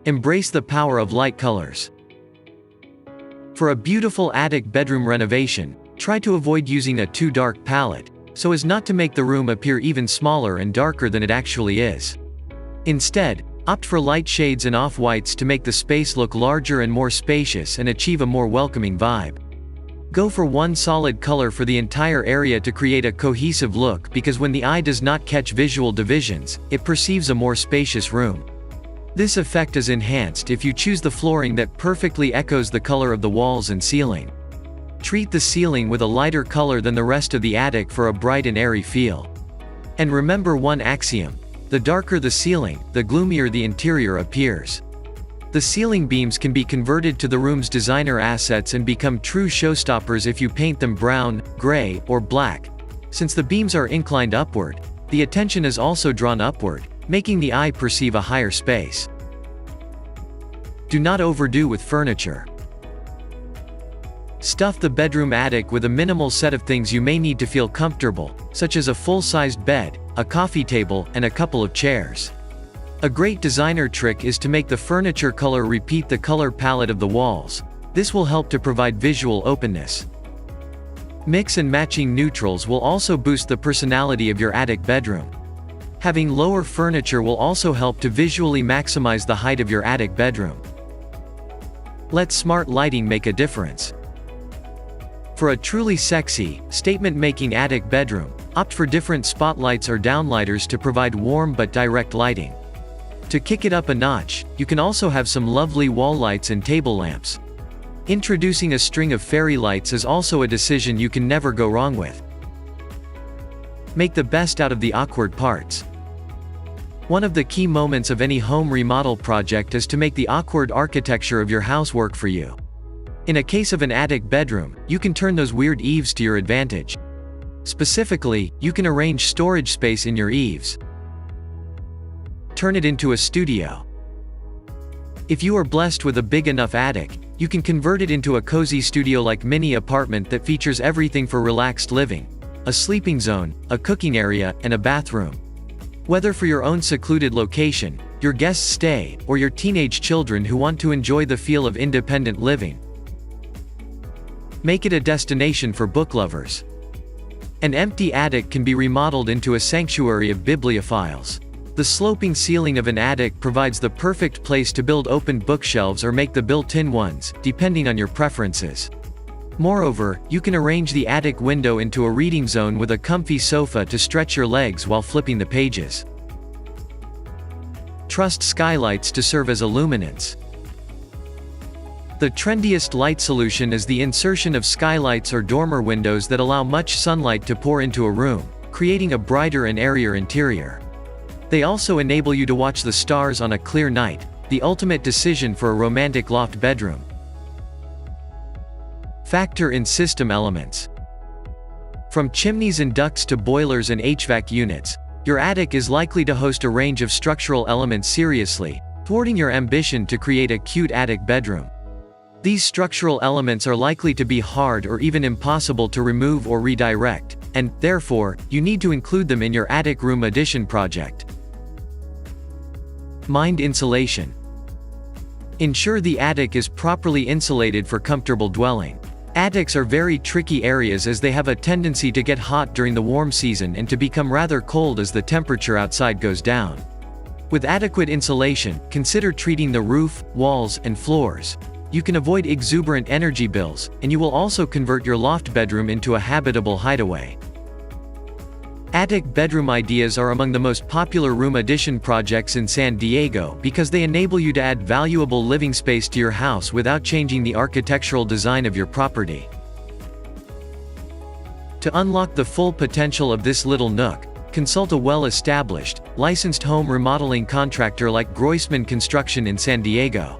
Embrace the power of light colors. For a beautiful attic bedroom renovation, try to avoid using a too dark palette, so as not to make the room appear even smaller and darker than it actually is. Instead, opt for light shades and off-whites to make the space look larger and more spacious and achieve a more welcoming vibe. Go for one solid color for the entire area to create a cohesive look, because when the eye does not catch visual divisions, it perceives a more spacious room. This effect is enhanced if you choose the flooring that perfectly echoes the color of the walls and ceiling. Treat the ceiling with a lighter color than the rest of the attic for a bright and airy feel. And remember one axiom: the darker the ceiling, the gloomier the interior appears. The ceiling beams can be converted to the room's designer assets and become true showstoppers if you paint them brown, gray, or black. Since the beams are inclined upward, the attention is also drawn upward, making the eye perceive a higher space. Do not overdo with furniture. Stuff the bedroom attic with a minimal set of things you may need to feel comfortable, such as a full-sized bed, a coffee table, and a couple of chairs. A great designer trick is to make the furniture color repeat the color palette of the walls. This will help to provide visual openness. Mix and matching neutrals will also boost the personality of your attic bedroom. Having lower furniture will also help to visually maximize the height of your attic bedroom. Let smart lighting make a difference. For a truly sexy, statement-making attic bedroom, opt for different spotlights or downlighters to provide warm but direct lighting. To kick it up a notch, you can also have some lovely wall lights and table lamps. Introducing a string of fairy lights is also a decision you can never go wrong with. Make the best out of the awkward parts. One of the key moments of any home remodel project is to make the awkward architecture of your house work for you. In a case of an attic bedroom, you can turn those weird eaves to your advantage. Specifically, you can arrange storage space in your eaves. Turn it into a studio. If you are blessed with a big enough attic, you can convert it into a cozy studio-like mini apartment that features everything for relaxed living: a sleeping zone, a cooking area, and a bathroom. Whether for your own secluded location, your guests' stay, or your teenage children who want to enjoy the feel of independent living, make it a destination for book lovers. An empty attic can be remodeled into a sanctuary of bibliophiles. The sloping ceiling of an attic provides the perfect place to build open bookshelves or make the built-in ones, depending on your preferences. Moreover, you can arrange the attic window into a reading zone with a comfy sofa to stretch your legs while flipping the pages. Trust skylights to serve as illuminants. The trendiest light solution is the insertion of skylights or dormer windows that allow much sunlight to pour into a room, creating a brighter and airier interior. They also enable you to watch the stars on a clear night, the ultimate decision for a romantic loft bedroom. Factor in system elements. From chimneys and ducts to boilers and HVAC units, your attic is likely to host a range of structural elements seriously, thwarting your ambition to create a cute attic bedroom. These structural elements are likely to be hard or even impossible to remove or redirect, and, therefore, you need to include them in your attic room addition project. Mind insulation. Ensure the attic is properly insulated for comfortable dwelling. Attics are very tricky areas as they have a tendency to get hot during the warm season and to become rather cold as the temperature outside goes down. With adequate insulation, consider treating the roof, walls, and floors. You can avoid exuberant energy bills, and you will also convert your loft bedroom into a habitable hideaway. Attic bedroom ideas are among the most popular room addition projects in San Diego because they enable you to add valuable living space to your house without changing the architectural design of your property. To unlock the full potential of this little nook, consult a well-established, licensed home remodeling contractor like Groisman Construction in San Diego.